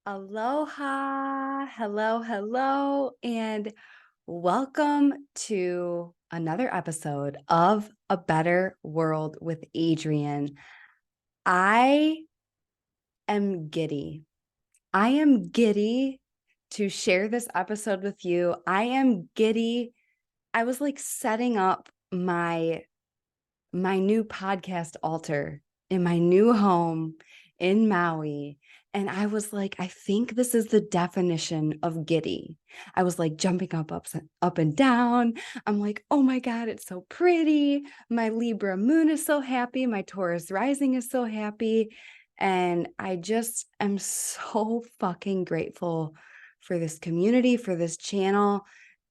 Aloha, hello, and welcome to another episode of A Better World with Adrienne. I am giddy. I am giddy to share this episode with you. I am giddy. I was like setting up my new podcast altar in my new home in Maui. And I was like, I think this is the definition of giddy. I was like jumping up and down. I'm like, oh my God, it's so pretty. My Libra moon is so happy. My Taurus rising is so happy. And I just am so fucking grateful for this community, for this channel.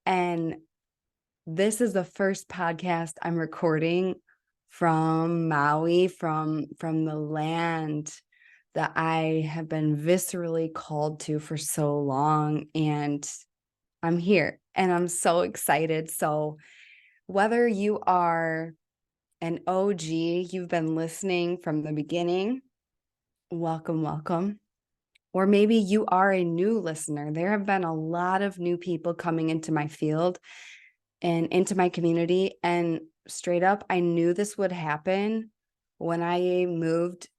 And this is the first podcast I'm recording from Maui, from the land that I have been viscerally called to for so long. And I'm here and I'm so excited. So whether you are an OG, you've been listening from the beginning, welcome. Or maybe you are a new listener. There have been a lot of new people coming into my field and into my community. And straight up, I knew this would happen when I moved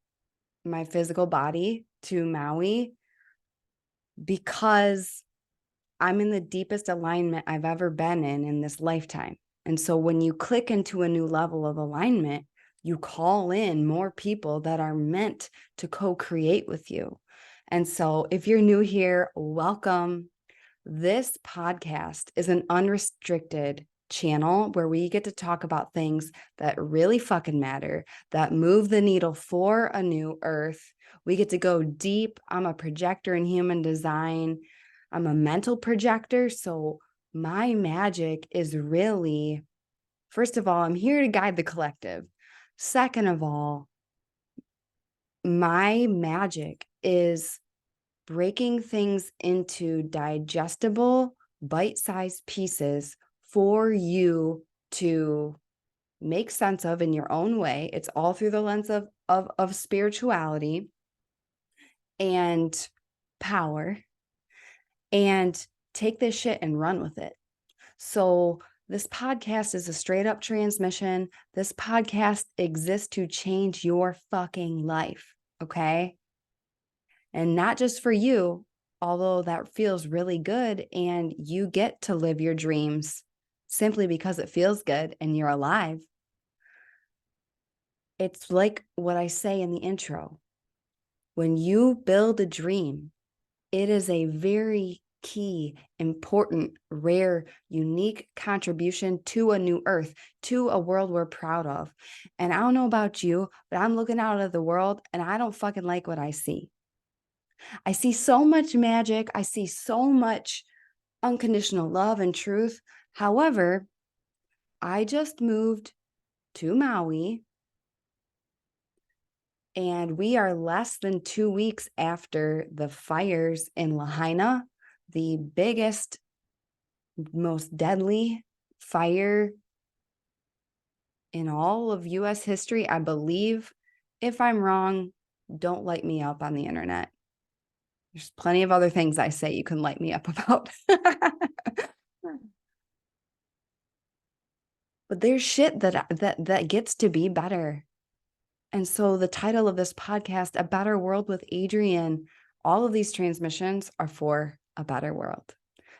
my physical body to Maui, because I'm in the deepest alignment I've ever been in this lifetime. And so when you click into a new level of alignment, you call in more people that are meant to co-create with you. And so if you're new here, welcome. This podcast is an unrestricted channel where we get to talk about things that really fucking matter, that move the needle for a new earth. We get to go deep. I'm a projector in human design. I'm a mental projector. So my magic is really, first of all, I'm here to guide the collective. Second of all, my magic is breaking things into digestible, bite-sized pieces for you to make sense of in your own way. It's all through the lens of spirituality and power, and take this shit and run with it. So this podcast is a straight up transmission. This podcast exists to change your fucking life. Okay. And not just for you, although that feels really good and you get to live your dreams simply because it feels good and you're alive. It's like what I say in the intro. When you build a dream, it is a very key, important, rare, unique contribution to a new earth, to a world we're proud of. And I don't know about you, but I'm looking out at the world and I don't fucking like what I see. I see so much magic. I see so much unconditional love and truth. However, I just moved to Maui and we are less than 2 weeks after the fires in Lahaina, the biggest, most deadly fire in all of US history, I believe. If I'm wrong, don't light me up on the internet. There's plenty of other things I say you can light me up about. But there's shit that gets to be better. And so the title of this podcast, A Better World with Adrienne, all of these transmissions are for a better world.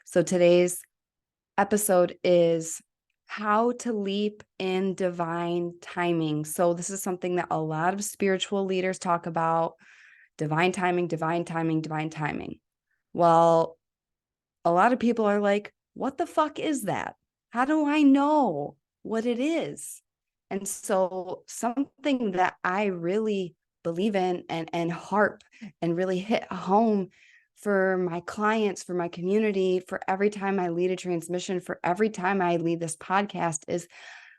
So today's episode is how to leap in divine timing. So this is something that a lot of spiritual leaders talk about: divine timing, divine timing, divine timing. Well, a lot of people are like, what the fuck is that? How do I know what it is? And so something that I really believe in and harp and really hit home for my clients, for my community, for every time I lead a transmission, for every time I lead this podcast, is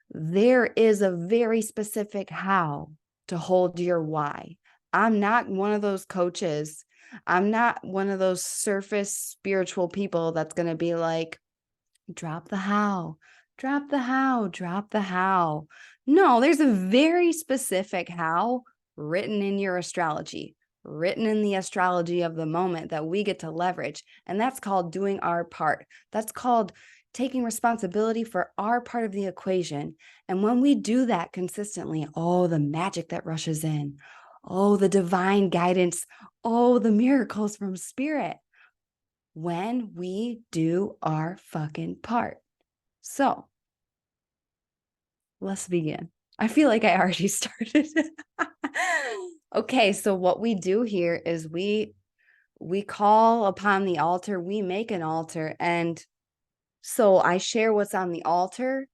there is a very specific how to hold your why. I'm not one of those coaches. I'm not one of those surface spiritual people that's going to be like, drop the how, drop the how, drop the how. No, there's a very specific how written in your astrology, written in the astrology of the moment that we get to leverage. And that's called doing our part. That's called taking responsibility for our part of the equation. And when we do that consistently, oh, the magic that rushes in, oh, the divine guidance, oh, the miracles from spirit, when we do our fucking part. So let's begin. I feel like I already started. Okay, so what we do here is we call upon the altar, we make an altar, and so I share what's on the altar,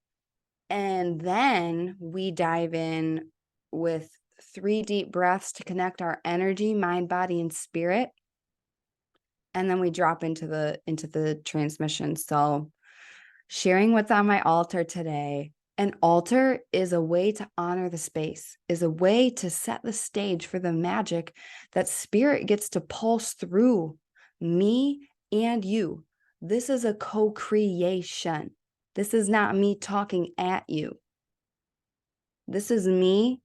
and then we dive in with 3 deep breaths to connect our energy, mind, body, and spirit. And then we drop into the transmission. So sharing what's on my altar today. An altar is a way to honor the space, is a way to set the stage for the magic that spirit gets to pulse through me and you. This is a co-creation. This is not me talking at you. This is me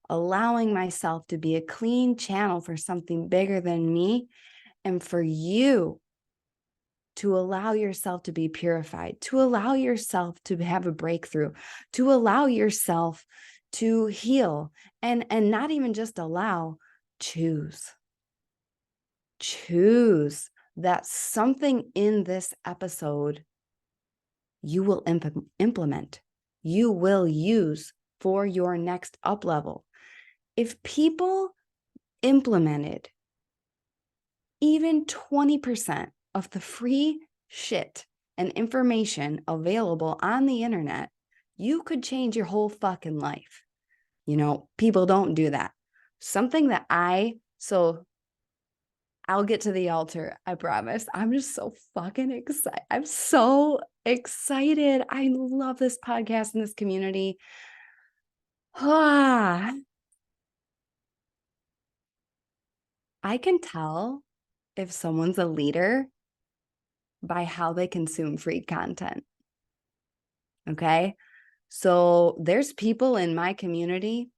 allowing myself to be a clean channel for something bigger than me, and for you to allow yourself to be purified, to allow yourself to have a breakthrough, to allow yourself to heal, and not even just allow, choose. Choose that something in this episode you will implement, you will use for your next up level. If people implemented even 20% of the free shit and information available on the internet, you could change your whole fucking life. You know, people don't do that. Something that so I'll get to the altar, I promise. I'm just so fucking excited. I'm so excited. I love this podcast and this community. I can tell if someone's a leader by how they consume free content. Okay. So there's people in my community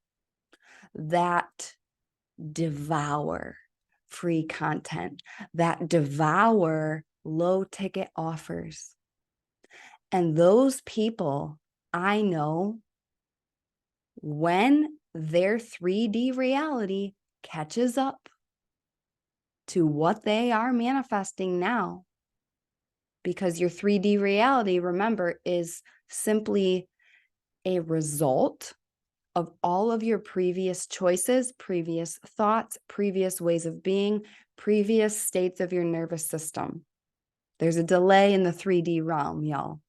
that devour free content, that devour low ticket offers. And those people, I know, when their 3D reality catches up to what they are manifesting now, because your 3D reality, remember, is simply a result of all of your previous choices, previous thoughts, previous ways of being, previous states of your nervous system. There's a delay in the 3D realm, y'all.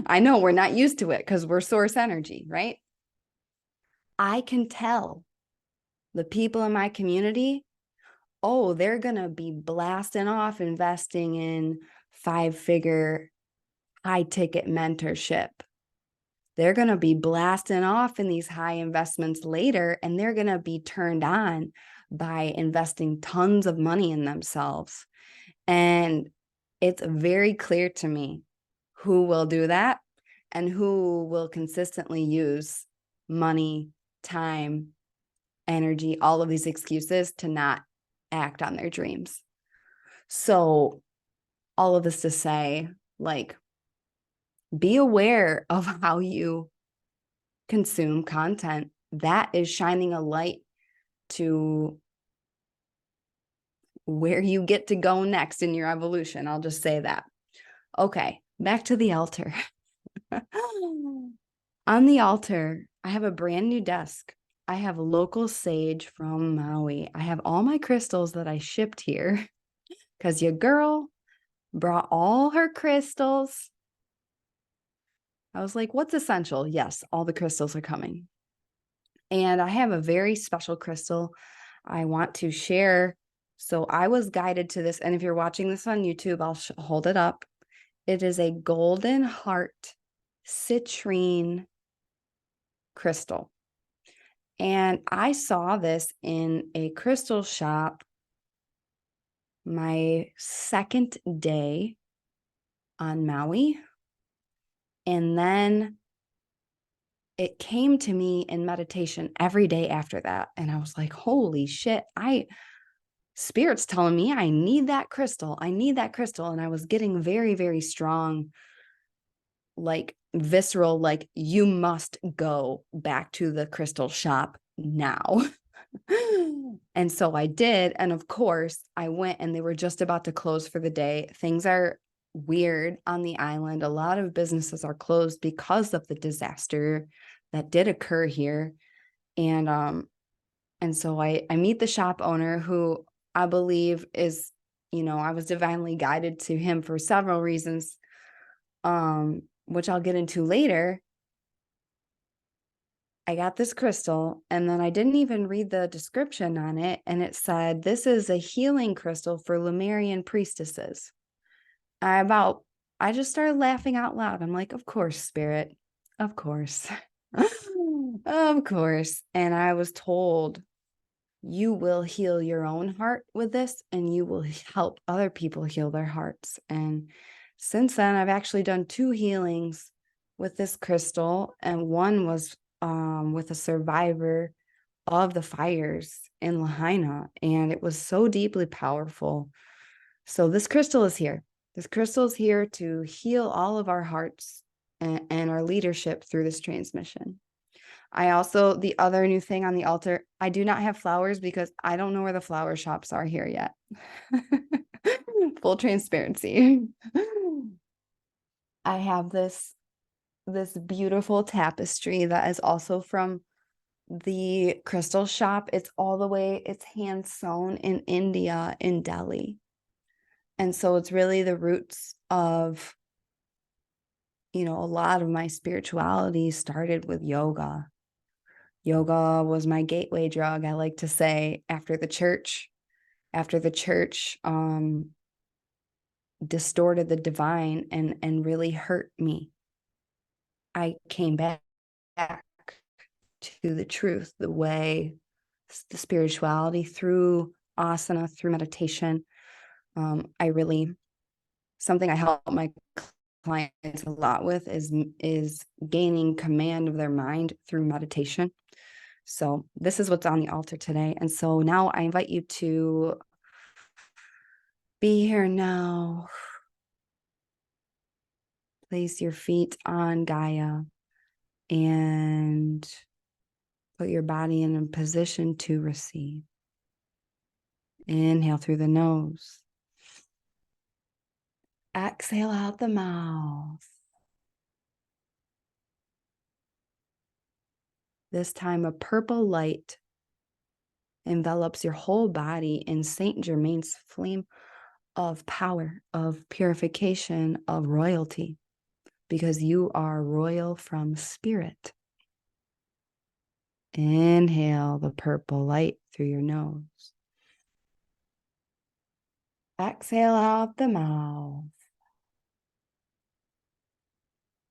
I know we're not used to it because we're source energy, right? I can tell the people in my community, oh, they're going to be blasting off investing in 5-figure high ticket mentorship. They're going to be blasting off in these high investments later, and they're going to be turned on by investing tons of money in themselves. And it's very clear to me who will do that and who will consistently use money, time, energy, all of these excuses to not act on their dreams. So all of this to say, like, be aware of how you consume content. That is shining a light to where you get to go next in your evolution. I'll just say that. Okay, back to the altar. On the altar, I have a brand new desk. I have local sage from Maui. I have all my crystals that I shipped here because your girl brought all her crystals. I was like, what's essential? Yes, all the crystals are coming. And I have a very special crystal I want to share. So I was guided to this. And if you're watching this on YouTube, I'll hold it up. It is a golden heart citrine crystal. And I saw this in a crystal shop my second day on Maui. And then it came to me in meditation every day after that. And I was like, holy shit, Spirit's telling me I need that crystal. I need that crystal. And I was getting very, very strong, like visceral, like you must go back to the crystal shop now. And so I did. And of course, I went and they were just about to close for the day. Things are weird on the island. A lot of businesses are closed because of the disaster that did occur here. And so I meet the shop owner who I believe is, I was divinely guided to him for several reasons, which I'll get into later. I got this crystal and then I didn't even read the description on it. And it said, this is a healing crystal for Lemurian priestesses. I just started laughing out loud. I'm like, of course, Spirit, of course, of course. And I was told, you will heal your own heart with this and you will help other people heal their hearts. And since then, I've actually done 2 healings with this crystal. And one was with a survivor of the fires in Lahaina. And it was so deeply powerful. So this crystal is here. This crystal is here to heal all of our hearts and our leadership through this transmission. The other new thing on the altar, I do not have flowers because I don't know where the flower shops are here yet. Full transparency. I have this beautiful tapestry that is also from the crystal shop. It's hand sewn in India, in Delhi. And so it's really the roots of, a lot of my spirituality started with yoga. Yoga was my gateway drug, I like to say, after the church distorted the divine and really hurt me. I came back to the truth, the way, the spirituality through asana, through meditation. Something I help my clients a lot with is gaining command of their mind through meditation. So this is what's on the altar today. And so now I invite you to be here now. Place your feet on Gaia and put your body in a position to receive. Inhale through the nose. Exhale out the mouth. This time a purple light envelops your whole body in Saint Germain's flame of power, of purification, of royalty, because you are royal from spirit. Inhale the purple light through your nose. Exhale out the mouth.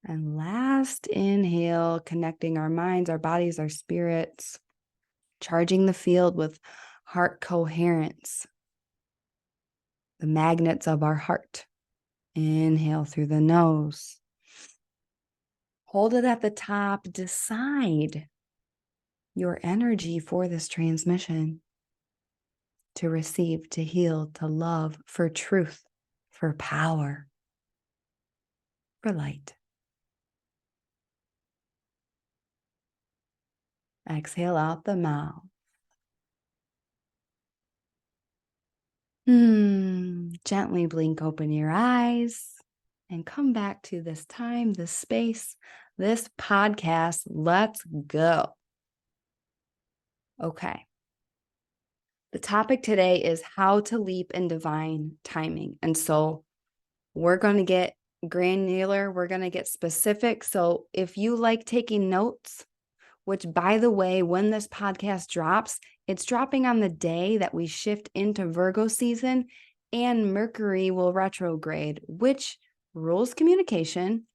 And last inhale, connecting our minds, our bodies, our spirits, charging the field with heart coherence, the magnets of our heart. Inhale through the nose. Hold it at the top. Decide your energy for this transmission: to receive, to heal, to love, for truth, for power, for light. Exhale out the mouth. Gently blink open your eyes and come back to this time, this space, this podcast. Let's go. Okay. The topic today is how to leap in divine timing. And so we're going to get granular. We're going to get specific. So if you like taking notes, which, by the way, when this podcast drops, it's dropping on the day that we shift into Virgo season and Mercury will retrograde, which rules communication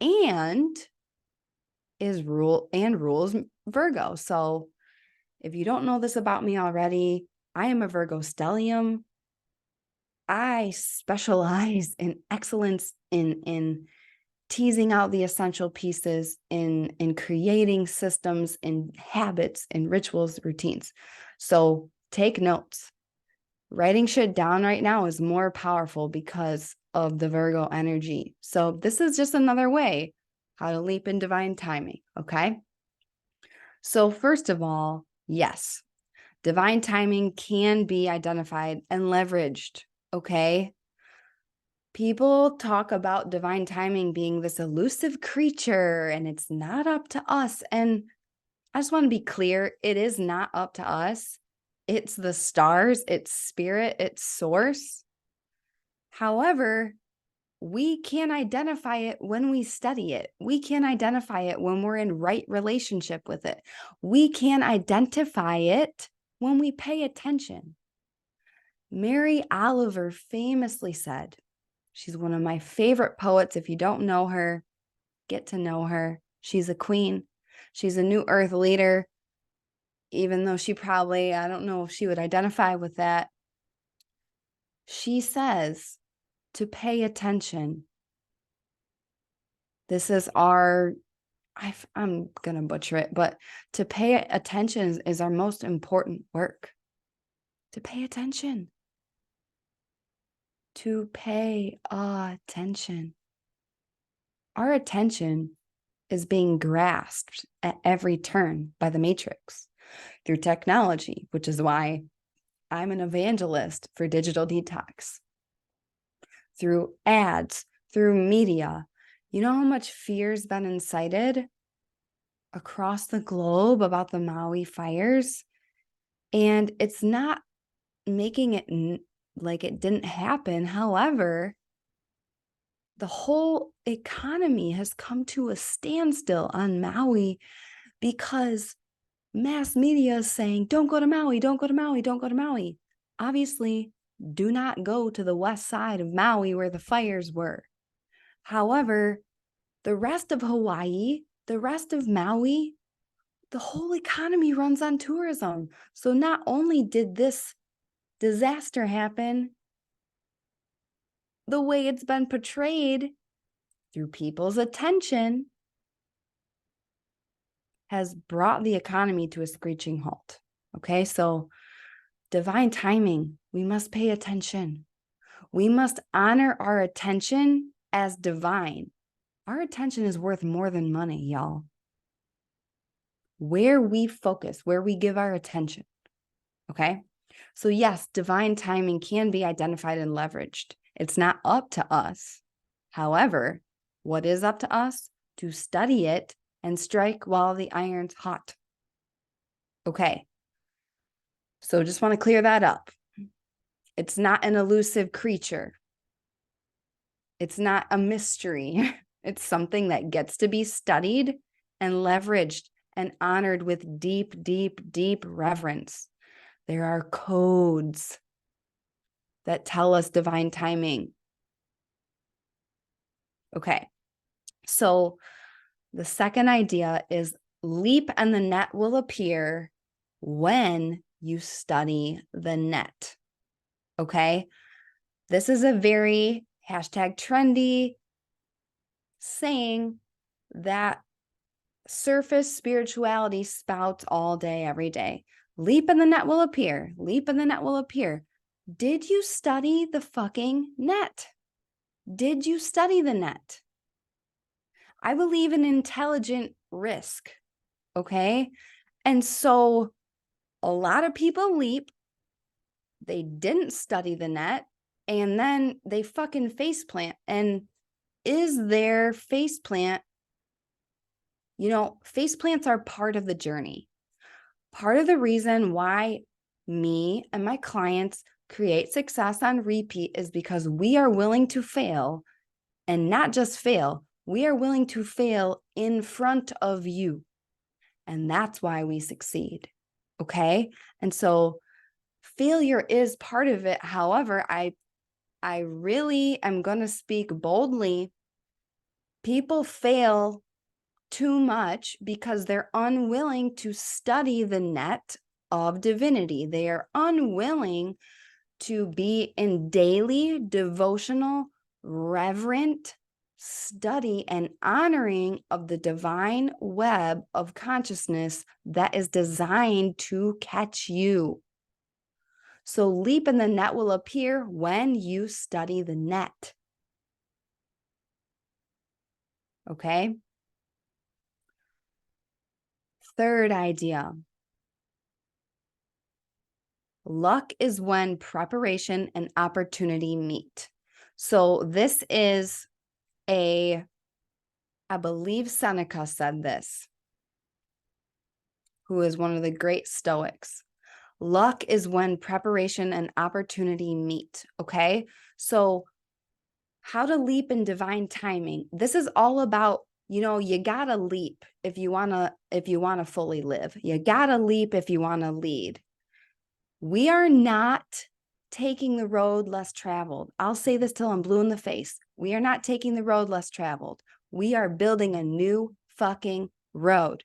and rules Virgo. So if you don't know this about me already, I am a Virgo stellium. I specialize in excellence in teasing out the essential pieces in creating systems, in habits, in rituals, routines. So take notes. Writing shit down right now is more powerful because of the Virgo energy. So this is just another way how to leap in divine timing, okay? So first of all, yes, divine timing can be identified and leveraged, okay? People talk about divine timing being this elusive creature and it's not up to us. And I just want to be clear, it is not up to us. It's the stars, it's spirit, it's source. However, we can identify it when we study it. We can identify it when we're in right relationship with it. We can identify it when we pay attention. Mary Oliver famously said, she's one of my favorite poets. If you don't know her, get to know her. She's a queen. She's a new earth leader, even though she probably, I don't know if she would identify with that. She says to pay attention. This is I'm going to butcher it, but to pay attention is our most important work. To pay attention. To pay attention. Our attention is being grasped at every turn by the matrix through technology, which is why I'm an evangelist for digital detox. Through ads, through media. You know how much fear's been incited across the globe about the Maui fires? And it's not making it like it didn't happen. However, the whole economy has come to a standstill on Maui because mass media is saying, don't go to Maui, don't go to Maui, don't go to Maui. Obviously, do not go to the west side of Maui where the fires were. However, the rest of Hawaii, the rest of Maui, the whole economy runs on tourism. So not only did this disaster happen the way it's been portrayed through people's attention, has brought the economy to a screeching halt. Okay, so divine timing, we must pay attention. We must honor our attention as divine. Our attention is worth more than money, y'all. Where we focus, where we give our attention. Okay, so yes, divine timing can be identified and leveraged. It's not up to us. However, what is up to us? To study it and strike while the iron's hot. Okay, so just want to clear that up. It's not an elusive creature. It's not a mystery. It's something that gets to be studied and leveraged and honored with deep, deep, deep reverence. There are codes that tell us divine timing. Okay, so the second idea is leap and the net will appear when you study the net. Okay, this is a very #trendy saying that surface spirituality spouts all day, every day. Leap and the net will appear. Leap and the net will appear. Did you study the fucking net? Did you study the net? I believe in intelligent risk, okay? And so a lot of people leap, they didn't study the net, and then they fucking faceplant. And is their faceplant, faceplants are part of the journey. Part of the reason why me and my clients create success on repeat is because we are willing to fail, and not just fail, we are willing to fail in front of you. And that's why we succeed. Okay. And so failure is part of it. However, I really am going to speak boldly. People fail too much because they're unwilling to study the net of divinity. They are unwilling to be in daily devotional, reverent study and honoring of the divine web of consciousness that is designed to catch you. So leap and the net will appear when you study the net. Okay. Third idea. Luck is when preparation and opportunity meet. So this is I believe Seneca said this, who is one of the great Stoics. Luck is when preparation and opportunity meet. Okay. So how to leap in divine timing. This is all about, you gotta leap if you wanna fully live. You gotta leap if you wanna lead. We are not taking the road less traveled. I'll say this till I'm blue in the face. We are not taking the road less traveled. We are building a new fucking road.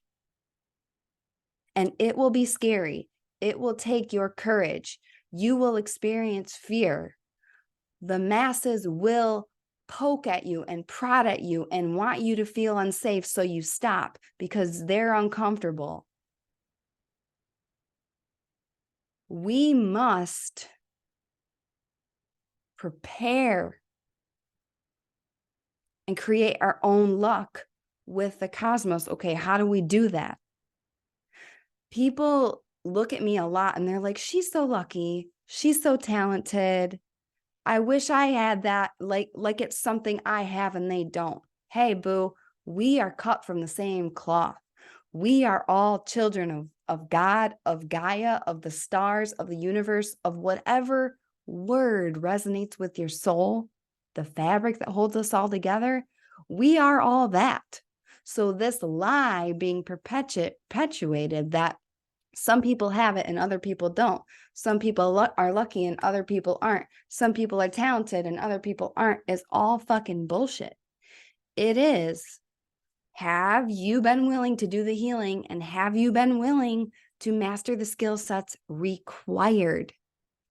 And it will be scary. It will take your courage. You will experience fear. The masses will poke at you and prod at you and want you to feel unsafe, so you stop because they're uncomfortable. We must prepare and create our own luck with the cosmos. Okay, how do we do that? People look at me a lot and they're like, she's so lucky. She's so talented. I wish I had that, like it's something I have and they don't. Hey, boo, we are cut from the same cloth. We are all children of God, of Gaia, of the stars, of the universe, of whatever word resonates with your soul, the fabric that holds us all together. We are all that. So this lie being perpetuated that some people have it and other people don't. Some people are lucky and other people aren't. Some people are talented and other people aren't is all fucking bullshit. It is. Have you been willing to do the healing, and have you been willing to master the skill sets required?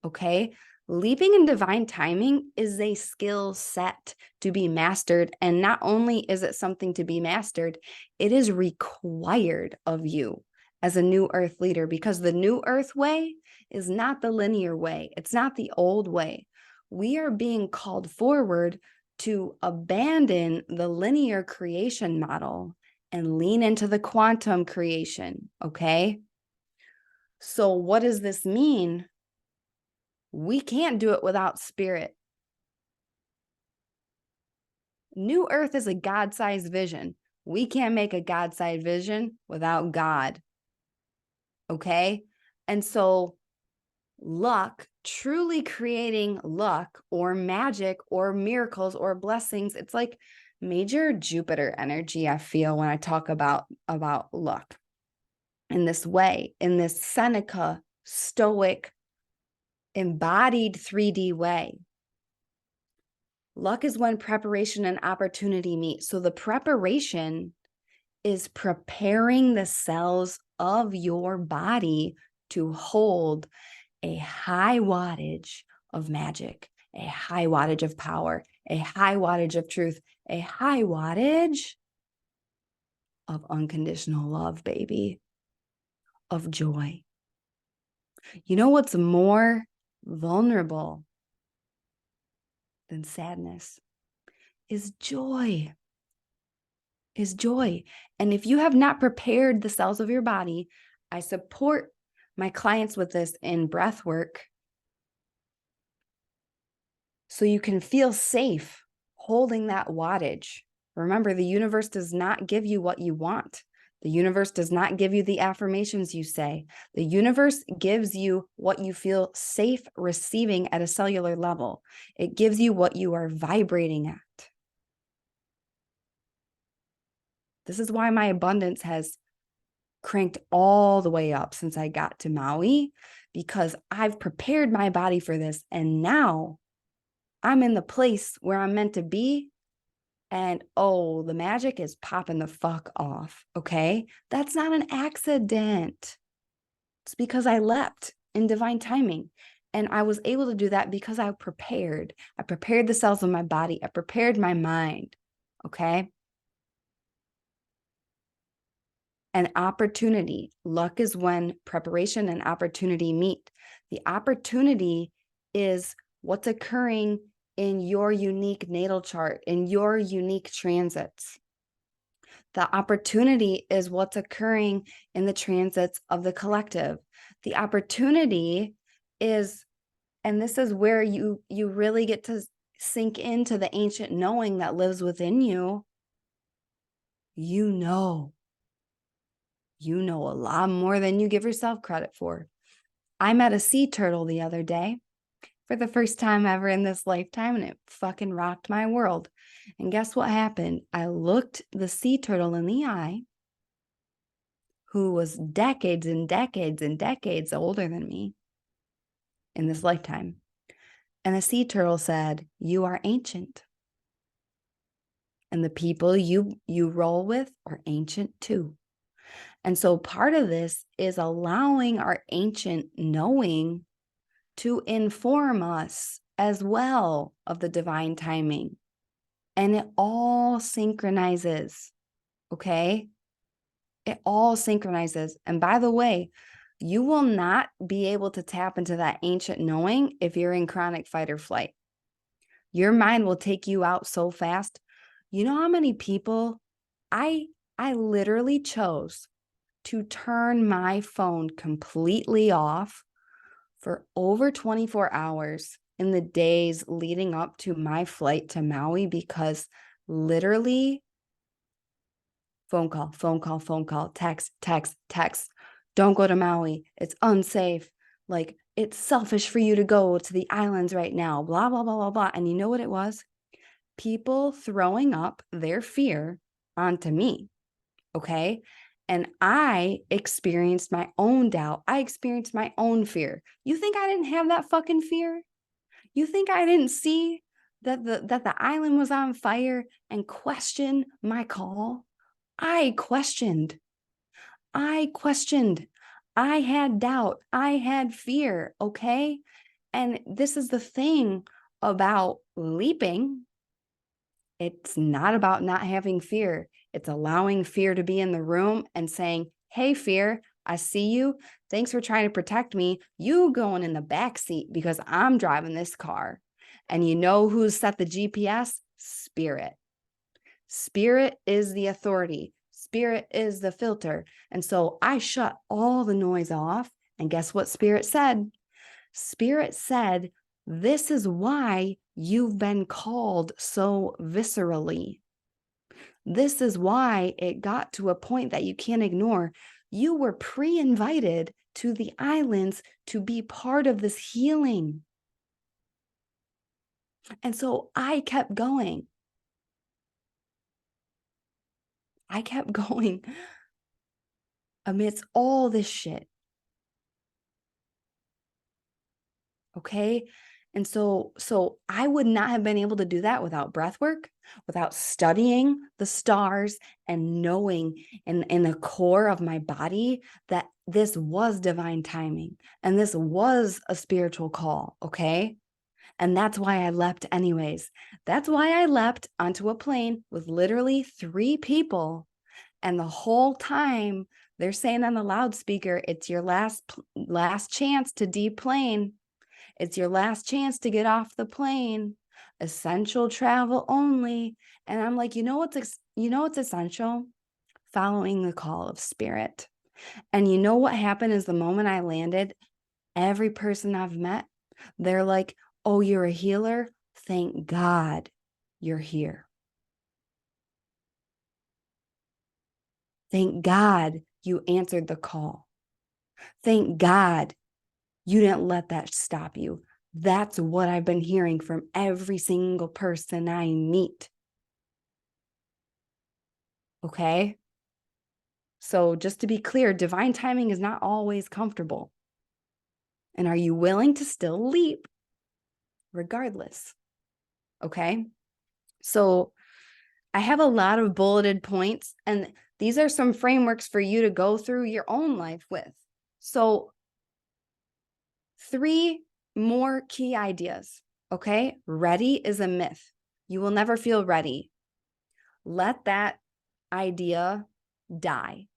Okay. Leaping in divine timing is a skill set to be mastered. And not only is it something to be mastered, it is required of you as a new earth leader, because the new earth way is not the linear way. It's not the old way. We are being called forward to abandon the linear creation model and lean into the quantum creation. Okay. So what does this mean? We can't do it without spirit. New earth is a God-sized vision. We can't make a God-sized vision without God. Okay. And so luck, truly creating luck or magic or miracles or blessings, it's like major Jupiter energy, I feel, when I talk about luck in this way, in this Seneca, Stoic, embodied 3D way. Luck is when preparation and opportunity meet. So the preparation is preparing the cells of your body to hold a high wattage of magic, a high wattage of power, a high wattage of truth, a high wattage of unconditional love, baby, of joy. You know what's more vulnerable than sadness is joy. Is joy. And if you have not prepared the cells of your body, I support my clients with this in breath work so you can feel safe holding that wattage. Remember, the universe does not give you what you want. The universe does not give you the affirmations you say. The universe gives you what you feel safe receiving at a cellular level. It gives you what you are vibrating at. This is why my abundance has cranked all the way up since I got to Maui, because I've prepared my body for this. And now I'm in the place where I'm meant to be. And oh, the magic is popping the fuck off. Okay. That's not an accident. It's because I leapt in divine timing. And I was able to do that because I prepared. I prepared the cells of my body. I prepared my mind. Okay. An opportunity. Luck is when preparation and opportunity meet. The opportunity is what's occurring in your unique natal chart, in your unique transits. The opportunity is what's occurring in the transits of the collective. The opportunity is, and this is where you really get to sink into the ancient knowing that lives within you. You know a lot more than you give yourself credit for. I met a sea turtle the other day for the first time ever in this lifetime, and it fucking rocked my world. And guess what happened? I looked the sea turtle in the eye, who was decades and decades and decades older than me in this lifetime. And the sea turtle said, "You are ancient. And the people you roll with are ancient too." And so part of this is allowing our ancient knowing to inform us as well of the divine timing. And it all synchronizes, okay? It all synchronizes. And by the way, you will not be able to tap into that ancient knowing if you're in chronic fight or flight. Your mind will take you out so fast. You know how many people I literally chose to turn my phone completely off for over 24 hours in the days leading up to my flight to Maui, because literally phone call, text. Don't go to Maui. It's unsafe. Like, it's selfish for you to go to the islands right now, blah, blah, blah, blah, blah. And you know what it was? People throwing up their fear onto me. Okay. And I experienced my own doubt. I experienced my own fear. You think I didn't have that fucking fear? You think I didn't see that the island was on fire and question my call? I questioned. I questioned. I had doubt. I had fear. Okay. And this is the thing about leaping. It's not about not having fear. It's allowing fear to be in the room and saying, "Hey, fear, I see you. Thanks for trying to protect me. You going in the back seat because I'm driving this car." And you know who's set the GPS? Spirit. Spirit is the authority. Spirit is the filter. And so I shut all the noise off. And guess what Spirit said? Spirit said, "This is why you've been called so viscerally. This is why it got to a point that you can't ignore. You were pre-invited to the islands to be part of this healing." And so I kept going. I kept going amidst all this shit. Okay. And so I would not have been able to do that without breath work, without studying the stars and knowing in the core of my body that this was divine timing and this was a spiritual call. Okay. And that's why I leapt anyways. That's why I leapt onto a plane with literally 3 people. And the whole time they're saying on the loudspeaker, "It's your last chance to deplane. It's your last chance to get off the plane. Essential travel only." And I'm like, you know what's essential? Following the call of spirit. And you know what happened is the moment I landed, every person I've met, they're like, "Oh, you're a healer? Thank God you're here. Thank God you answered the call. Thank God you didn't let that stop you." That's what I've been hearing from every single person I meet. Okay. So just to be clear, divine timing is not always comfortable. And are you willing to still leap regardless? Okay. So I have a lot of bulleted points, and these are some frameworks for you to go through your own life with. So 3 more key ideas. Okay. Ready is a myth. You will never feel ready. Let that idea die.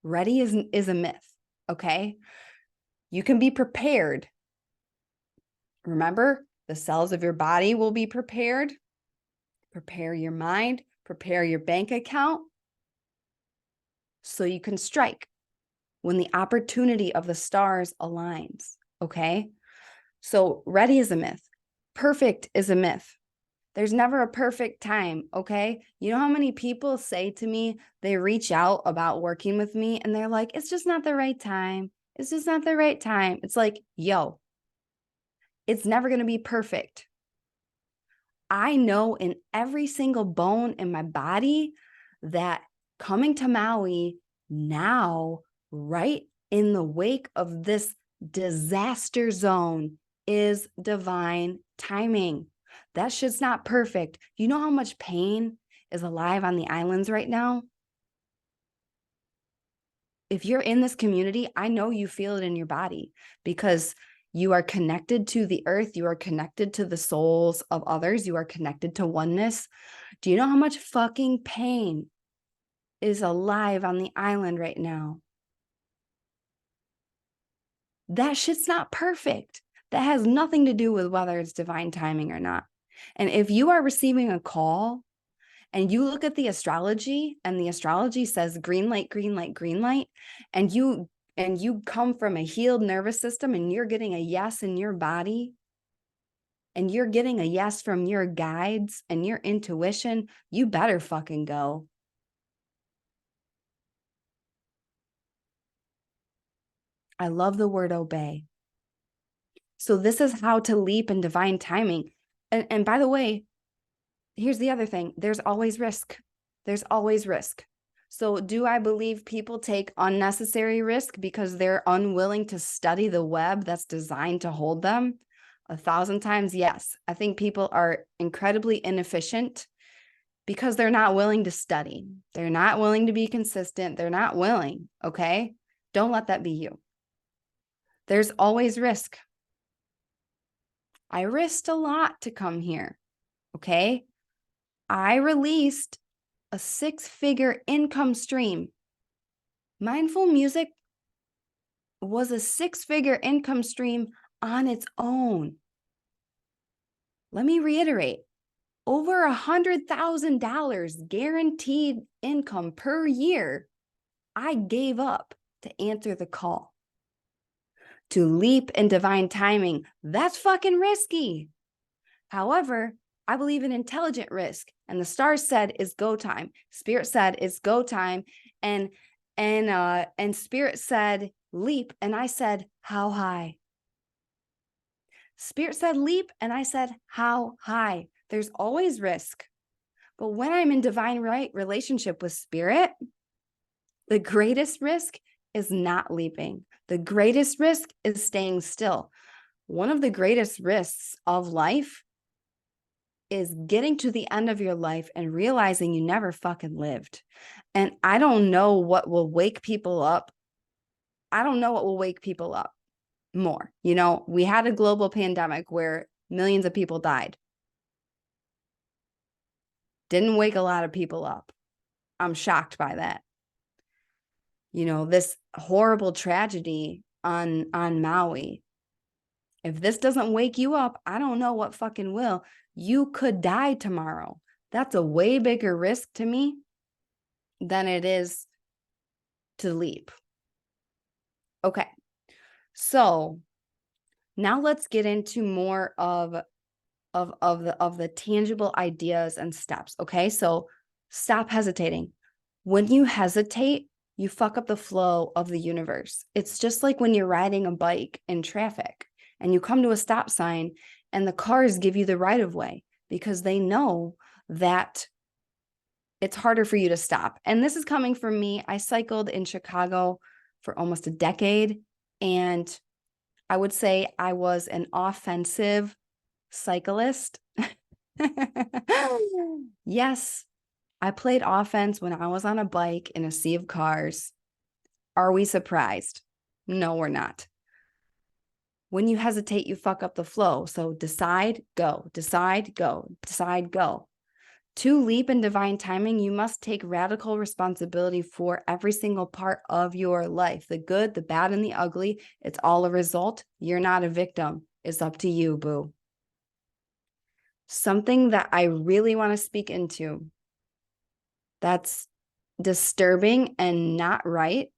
Ready is a myth, okay? You can be prepared. Remember, the cells of your body will be prepared. Prepare your mind, prepare your bank account so you can strike when the opportunity of the stars aligns, okay? So ready is a myth. Perfect is a myth. There's never a perfect time, okay? You know how many people say to me, they reach out about working with me and they're like, it's just not the right time. It's just not the right time. It's like, yo, it's never going to be perfect. I know in every single bone in my body that coming to Maui now, right in the wake of this disaster zone, is divine timing. That shit's not perfect. You know how much pain is alive on the islands right now? If you're in this community, I know you feel it in your body because you are connected to the earth. You are connected to the souls of others. You are connected to oneness. Do you know how much fucking pain is alive on the island right now? That shit's not perfect. That has nothing to do with whether it's divine timing or not. And if you are receiving a call and you look at the astrology and the astrology says green light, green light, green light, and you come from a healed nervous system and you're getting a yes in your body and you're getting a yes from your guides and your intuition, you better fucking go. I love the word obey. So this is how to leap in divine timing. And by the way, here's the other thing. There's always risk. There's always risk. So do I believe people take unnecessary risk because they're unwilling to study the web that's designed to hold them? 1,000 times, yes. I think people are incredibly inefficient because they're not willing to study. They're not willing to be consistent. They're not willing, okay? Don't let that be you. There's always risk. I risked a lot to come here, okay? I released a 6-figure income stream. Mindful music was a 6-figure income stream on its own. Let me reiterate, over $100,000 guaranteed income per year I gave up to answer the call. To leap in divine timing, that's fucking risky. However, I believe in intelligent risk, and the stars said it's go time. Spirit said it's go time, and Spirit said leap, and I said how high. Spirit said leap, and I said how high. There's always risk, but when I'm in divine right relationship with Spirit, the greatest risk is not leaping. The greatest risk is staying still. One of the greatest risks of life is getting to the end of your life and realizing you never fucking lived. And I don't know what will wake people up. I don't know what will wake people up more. You know, we had a global pandemic where millions of people died. Didn't wake a lot of people up. I'm shocked by that. You know, this horrible tragedy on Maui. If this doesn't wake you up, I don't know what fucking will. You could die tomorrow. That's a way bigger risk to me than it is to leap. Okay. So now let's get into more of the tangible ideas and steps. Okay. So stop hesitating. When you hesitate, you fuck up the flow of the universe. It's just like when you're riding a bike in traffic and you come to a stop sign and the cars give you the right of way because they know that it's harder for you to stop. And this is coming from me. I cycled in Chicago for almost a decade, and I would say I was an offensive cyclist. Yes, I played offense when I was on a bike in a sea of cars. Are we surprised? No, we're not. When you hesitate, you fuck up the flow. So decide, go, decide, go, decide, go. To leap in divine timing, you must take radical responsibility for every single part of your life. The good, the bad, and the ugly. It's all a result. You're not a victim. It's up to you, boo. Something that I really want to speak into that's disturbing and not right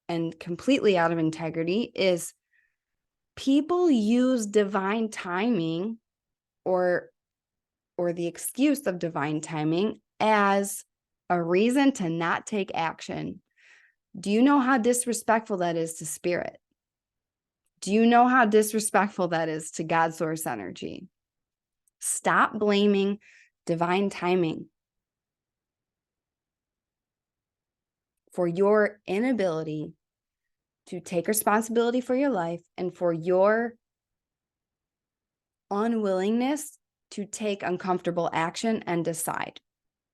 and completely out of integrity is people use divine timing or the excuse of divine timing as a reason to not take action. Do you know how disrespectful that is to spirit? Do you know how disrespectful that is to God source energy? Stop blaming divine timing for your inability to take responsibility for your life and for your unwillingness to take uncomfortable action and decide.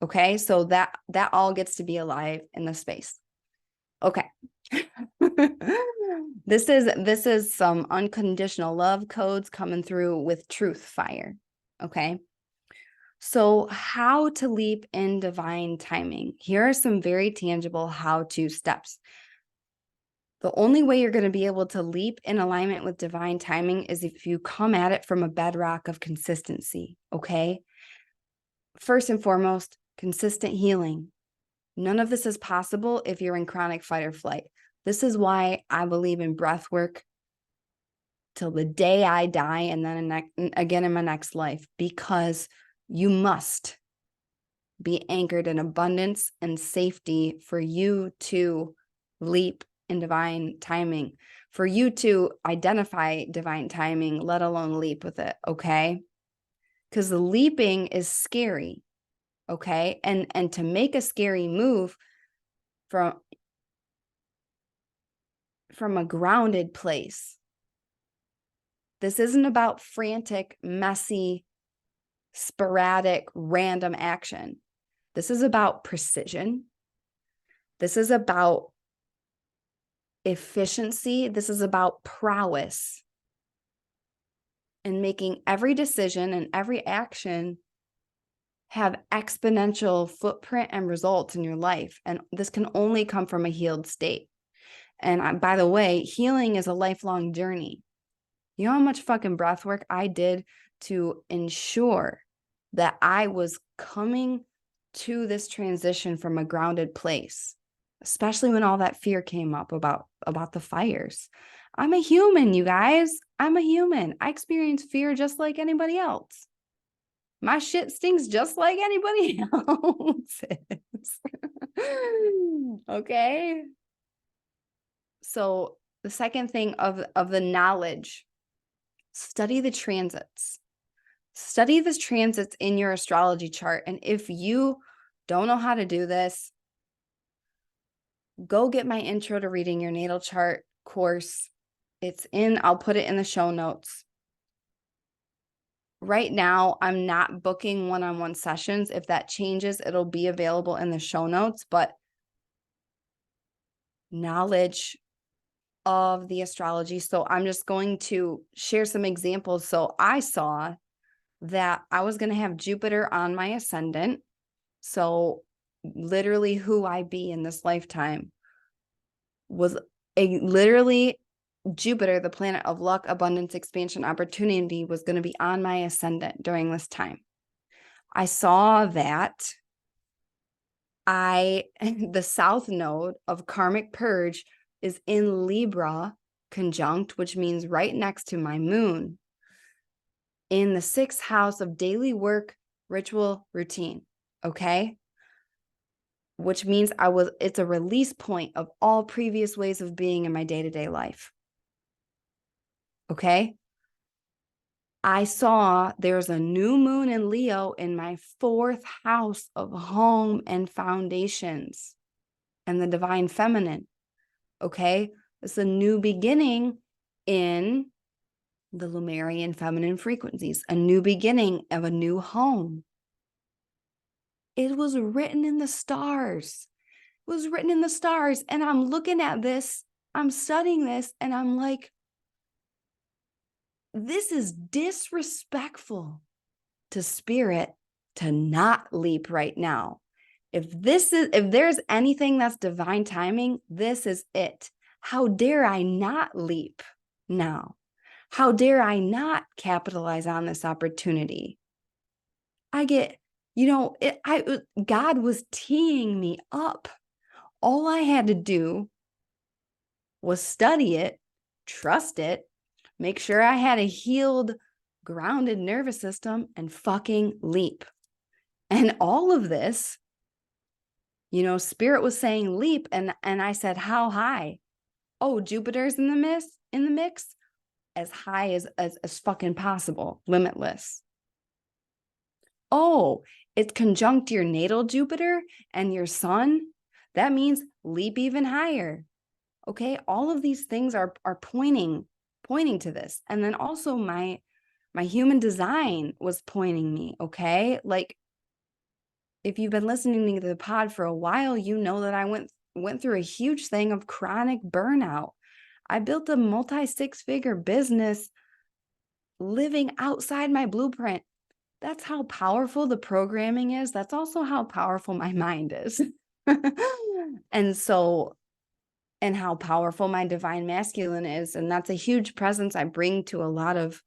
Okay, so that all gets to be alive in the space. Okay. This is some unconditional love codes coming through with truth fire. Okay. So how to leap in divine timing. Here are some very tangible how-to steps. The only way you're going to be able to leap in alignment with divine timing is if you come at it from a bedrock of consistency. Okay. First and foremost, consistent healing. None of this is possible if you're in chronic fight or flight. This is why I believe in breath work till the day I die and then again in my next life, because you must be anchored in abundance and safety for you to leap in divine timing, for you to identify divine timing, let alone leap with it, okay? Because the leaping is scary, okay? And to make a scary move from a grounded place. This isn't about frantic, messy, sporadic, random action. This is about precision. This is about efficiency. This is about prowess and making every decision and every action have exponential footprint and results in your life. And this can only come from a healed state. And by the way, healing is a lifelong journey. You know how much fucking breath work I did to ensure that I was coming to this transition from a grounded place, especially when all that fear came up about the fires. I'm a human, you guys. I'm a human. I experience fear just like anybody else. My shit stings just like anybody else's. Okay. So the second thing of the knowledge, study the transits. Study the transits in your astrology chart. And if you don't know how to do this, go get my intro to reading your natal chart course. I'll put it in the show notes. Right now, I'm not booking one-on-one sessions. If that changes, it'll be available in the show notes, but knowledge of the astrology. So I'm just going to share some examples. So I saw that I was going to have Jupiter on my ascendant. So literally who I be in this lifetime was literally Jupiter, the planet of luck, abundance, expansion, opportunity, was going to be on my ascendant during this time. I saw that the south node of karmic purge is in Libra conjunct, which means right next to my moon, in the 6th house of daily work, ritual, routine. Okay. Which means it's a release point of all previous ways of being in my day-to-day life. Okay. I saw there's a new moon in Leo in my 4th house of home and foundations and the divine feminine. Okay. It's a new beginning in the Lemurian feminine frequencies, a new beginning of a new home. It was written in the stars. It was written in the stars. And I'm looking at this, I'm studying this, and I'm like, this is disrespectful to spirit to not leap right now. If there's anything that's divine timing, this is it. How dare I not leap now? How dare I not capitalize on this opportunity? God was teeing me up. All I had to do was study it, trust it, make sure I had a healed, grounded nervous system, and fucking leap. And all of this, Spirit was saying leap, and I said, how high? Oh, Jupiter's in the mix, as high as fucking possible, limitless. Oh, it's conjunct your natal Jupiter and your sun. That means leap even higher. Okay, all of these things are pointing to this. And then also my human design was pointing me, okay? Like, if you've been listening to the pod for a while, you know that I went through a huge thing of chronic burnout. I built a multi-six-figure business living outside my blueprint. That's how powerful the programming is. That's also how powerful my mind is. And how powerful my divine masculine is. And that's a huge presence I bring to a lot of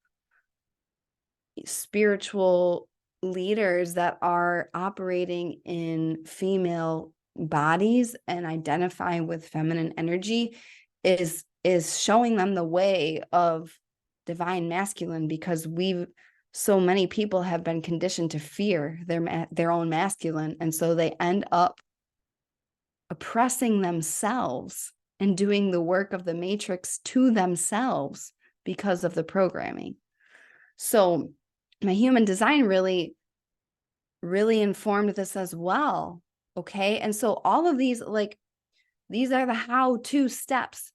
spiritual leaders that are operating in female bodies and identifying with feminine energy is showing them the way of divine masculine, because so many people have been conditioned to fear their own masculine, and so they end up oppressing themselves and doing the work of the matrix to themselves because of the programming. So my human design really, really informed this as well. Okay. And so all of these, these are the how-to steps.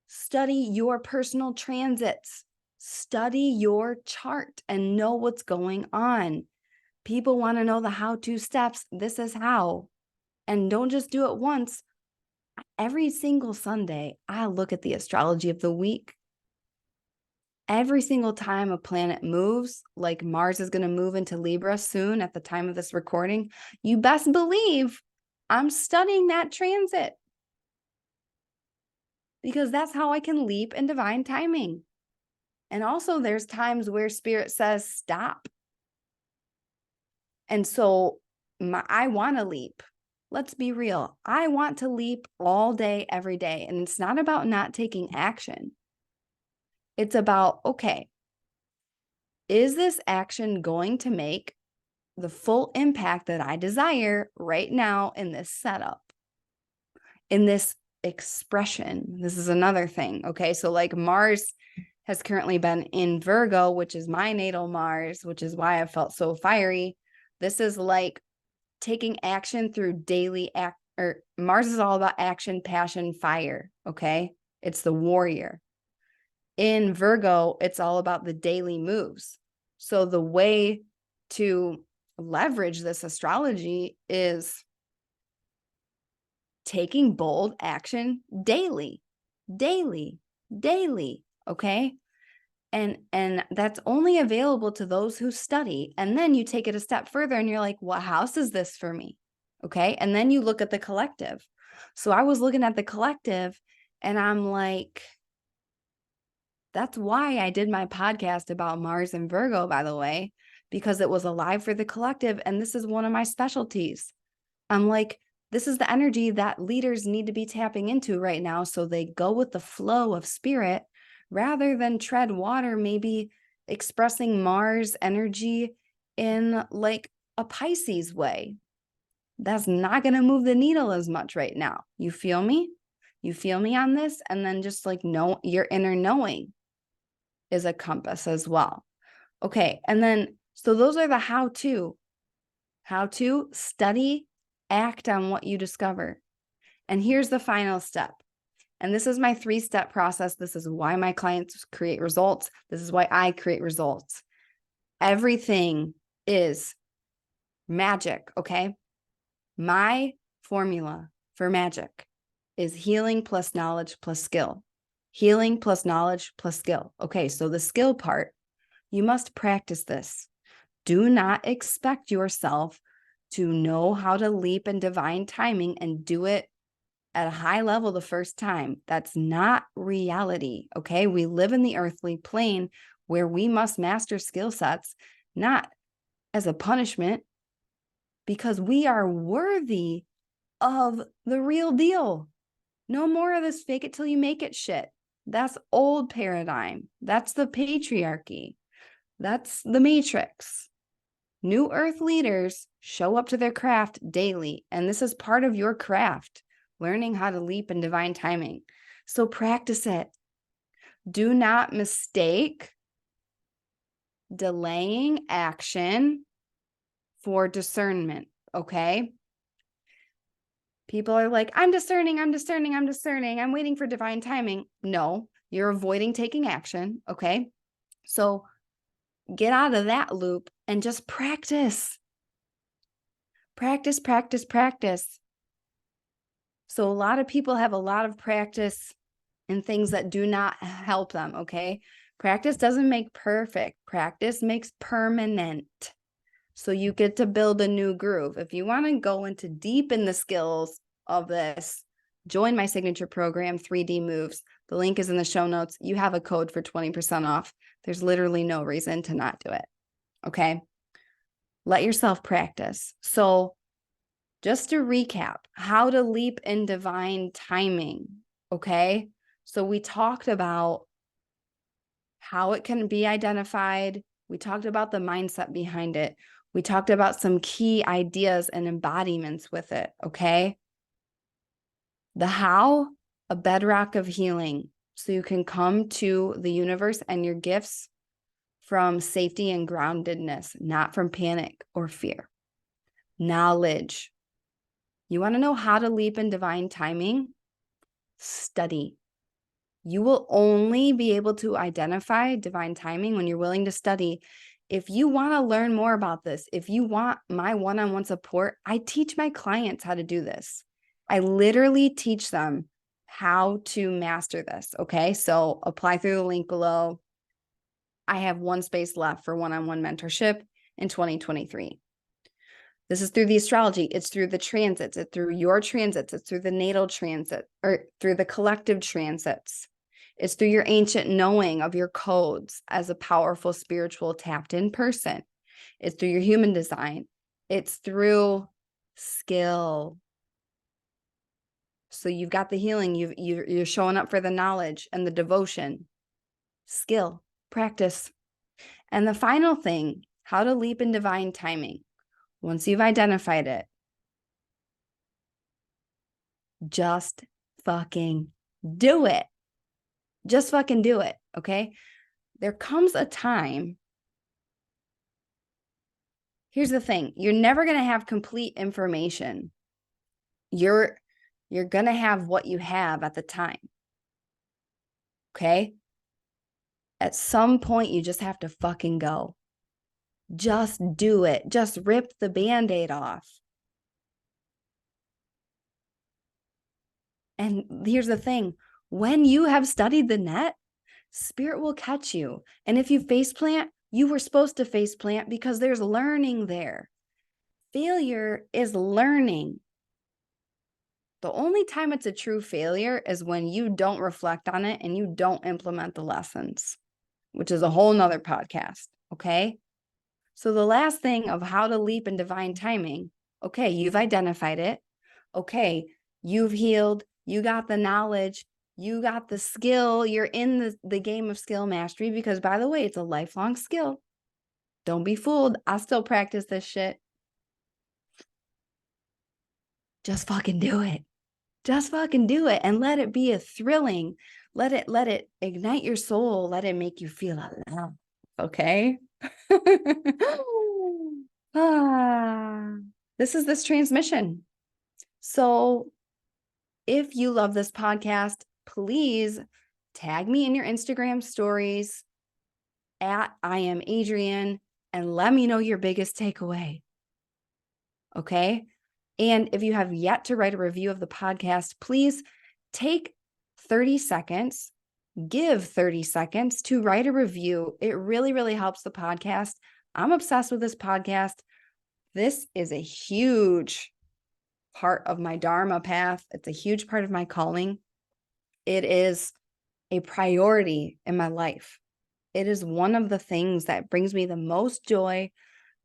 Study your personal transits, study your chart and know what's going on. People want to know the how-to steps. This is how. And don't just do it once. Every single Sunday, I look at the astrology of the week. Every single time a planet moves, like Mars is going to move into Libra soon at the time of this recording, you best believe I'm studying that transit, because that's how I can leap in divine timing. And also there's times where Spirit says, stop. And so I want to leap. Let's be real. I want to leap all day, every day. And it's not about not taking action. It's about, okay, is this action going to make the full impact that I desire right now in this setup, in this expression? This is another thing. Okay. So like Mars has currently been in Virgo, which is my natal Mars, which is why I felt so fiery. This is like taking action through daily Mars is all about action, passion, fire. Okay. It's the warrior. In Virgo, it's all about the daily moves. So the way to leverage this astrology is taking bold action daily. Okay. And that's only available to those who study. And then you take it a step further and you're like, what house is this for me? Okay. And then you look at the collective. So I was looking at the collective and I'm like, that's why I did my podcast about Mars and Virgo, by the way, because it was alive for the collective. And this is one of my specialties. I'm like, this is the energy that leaders need to be tapping into right now. So they go with the flow of spirit rather than tread water, maybe expressing Mars energy in like a Pisces way. That's not going to move the needle as much right now. You feel me? You feel me on this? And then just like know your inner knowing is a compass as well. Okay. And then, so those are the how to study, act on what you discover. And here's the final step. And this is my 3-step process. This is why my clients create results. This is why I create results. Everything is magic. Okay. My formula for magic is healing plus knowledge plus skill. Healing plus knowledge plus skill. Okay, so the skill part, you must practice this. Do not expect yourself to know how to leap in divine timing and do it at a high level the first time. That's not reality, okay? We live in the earthly plane where we must master skill sets, not as a punishment, because we are worthy of the real deal. No more of this fake it till you make it shit. That's old paradigm. That's the patriarchy. That's the matrix. New earth leaders show up to their craft daily, and this is part of your craft, learning how to leap in divine timing. So practice it. Do not mistake delaying action for discernment, okay? People are like, I'm discerning, I'm waiting for divine timing. No, you're avoiding taking action, okay? So get out of that loop and just practice. Practice, practice, practice. So a lot of people have a lot of practice in things that do not help them, okay? Practice doesn't make perfect. Practice makes permanent. So you get to build a new groove. If you want to go into deep in the skills of this, join my signature program, 3D Moves. The link is in the show notes. You have a code for 20% off. There's literally no reason to not do it, okay? Let yourself practice. So just to recap, how to leap in divine timing, okay? So we talked about how it can be identified. We talked about the mindset behind it. We talked about some key ideas and embodiments with it, okay? The how, a bedrock of healing. So you can come to the universe and your gifts from safety and groundedness, not from panic or fear. Knowledge. You want to know how to leap in divine timing? Study. You will only be able to identify divine timing when you're willing to study. If you want to learn more about this, if you want my one-on-one support, I teach my clients how to do this. I literally teach them how to master this, okay? So apply through the link below. I have one space left for one-on-one mentorship in 2023. This is through the astrology. It's through the transits. It's through your transits. It's through the natal transit or through the collective transits. It's through your ancient knowing of your codes as a powerful, spiritual, tapped in person. It's through your human design. It's through skill. So you've got the healing. You're showing up for the knowledge and the devotion. Skill, practice. And the final thing, how to leap in divine timing. Once you've identified it, just fucking do it. Just fucking do it, okay? There comes a time. Here's the thing. You're never going to have complete information. You're going to have what you have at the time, okay? At some point, you just have to fucking go. Just do it. Just rip the Band-Aid off. And here's the thing. When you have studied the net, spirit will catch you. And if you faceplant, you were supposed to faceplant because there's learning there. Failure is learning. The only time it's a true failure is when you don't reflect on it and you don't implement the lessons, which is a whole nother podcast, okay? So the last thing of how to leap in divine timing, okay, you've identified it. Okay, you've healed. You got the knowledge. You got the skill. You're in the game of skill mastery because, by the way, it's a lifelong skill. Don't be fooled. I still practice this shit. Just fucking do it. Just fucking do it and let it be a thrilling. Let it ignite your soul. Let it make you feel alive. Okay? This is this transmission. So if you love this podcast, please tag me in your Instagram stories at I am Adrienne and let me know your biggest takeaway. Okay? And if you have yet to write a review of the podcast, please take 30 seconds, give 30 seconds to write a review. It really, really helps the podcast I'm obsessed with this podcast. This is a huge part of my Dharma path. It's a huge part of my calling. It is a priority in my life. It is one of the things that brings me the most joy,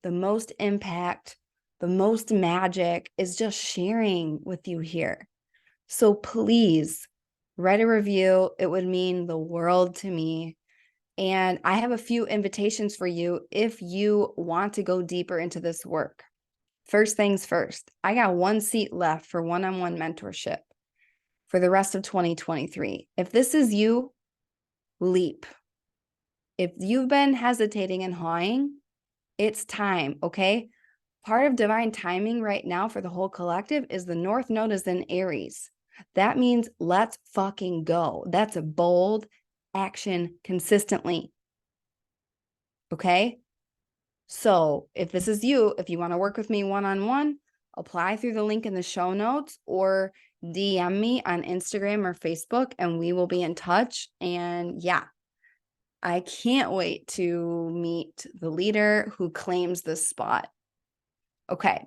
the most impact, the most magic, is just sharing with you here. So please write a review. It would mean the world to me. And I have a few invitations for you if you want to go deeper into this work. First things first, I got one seat left for one-on-one mentorship for the rest of 2023. If this is you, leap. If you've been hesitating and hawing, it's time, okay? Part of divine timing right now for the whole collective is the North Node is in Aries. That means let's fucking go. That's a bold action consistently. Okay? So if this is you, if you want to work with me one-on-one, apply through the link in the show notes or DM me on Instagram or Facebook and we will be in touch. And yeah, I can't wait to meet the leader who claims this spot. Okay.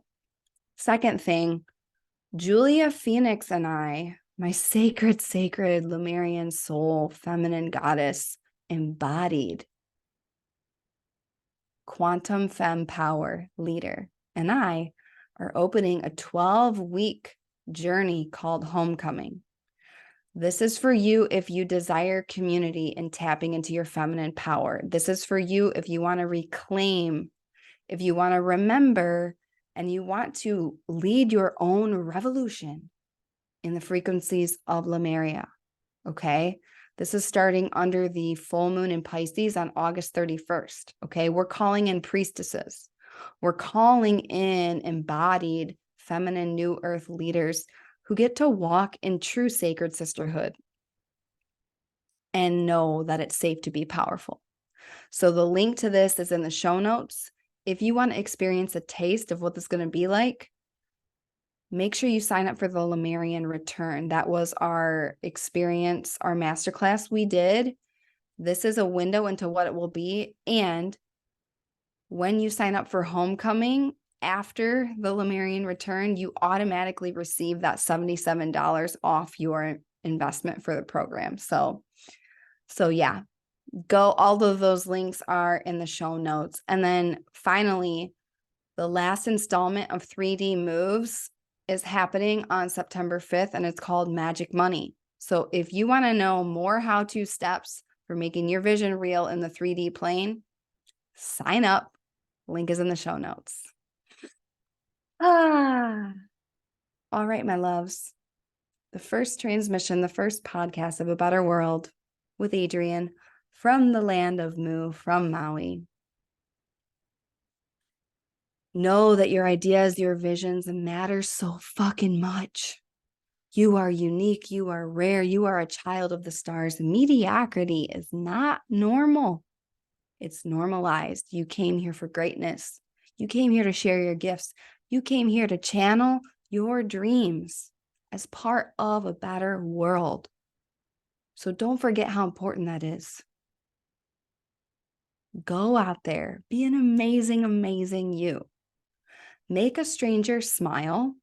Second thing, Julia Phoenix and I, my sacred Lemurian soul, feminine goddess, embodied quantum femme power leader, and I are opening a 12-week journey called Homecoming. This is for you if you desire community and tapping into your feminine power. This is for you if you want to reclaim, if you want to remember, and you want to lead your own revolution in the frequencies of Lemuria, okay? This is starting under the full moon in Pisces on August 31st, okay? We're calling in priestesses. We're calling in embodied feminine new earth leaders who get to walk in true sacred sisterhood and know that it's safe to be powerful. So the link to this is in the show notes. If you want to experience a taste of what this is going to be like, make sure you sign up for the Lemurian Return. That was our experience, our masterclass we did. This is a window into what it will be. And when you sign up for Homecoming after the Lemurian Return, you automatically receive that $77 off your investment for the program. So yeah, go. All of those links are in the show notes. And then finally, the last installment of 3D Moves is happening on September 5th, and it's called Magic Money. So if you want to know more how-to steps for making your vision real in the 3D plane, sign up. Link is in the show notes. All right, my loves. The first transmission, the first podcast of A Better World with Adrienne from the land of Mu, from Maui. Know that your ideas, your visions matter so fucking much. You are unique. You are rare. You are a child of the stars. Mediocrity is not normal. It's normalized. You came here for greatness. You came here to share your gifts. You came here to channel your dreams as part of a better world. So don't forget how important that is. Go out there. Be an amazing, amazing you. Make a stranger smile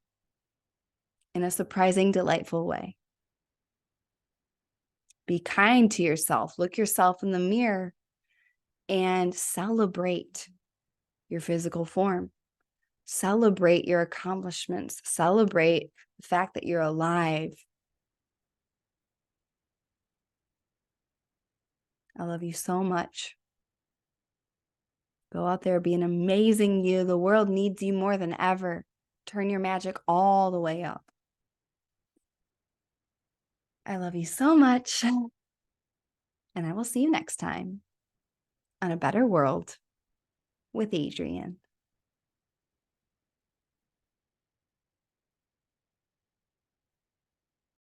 in a surprising, delightful way. Be kind to yourself. Look yourself in the mirror and celebrate your physical form. Celebrate your accomplishments. Celebrate the fact that you're alive. I love you so much. Go out there, be an amazing you. The world needs you more than ever. Turn your magic all the way up. I love you so much. And I will see you next time on A Better World with Adrienne.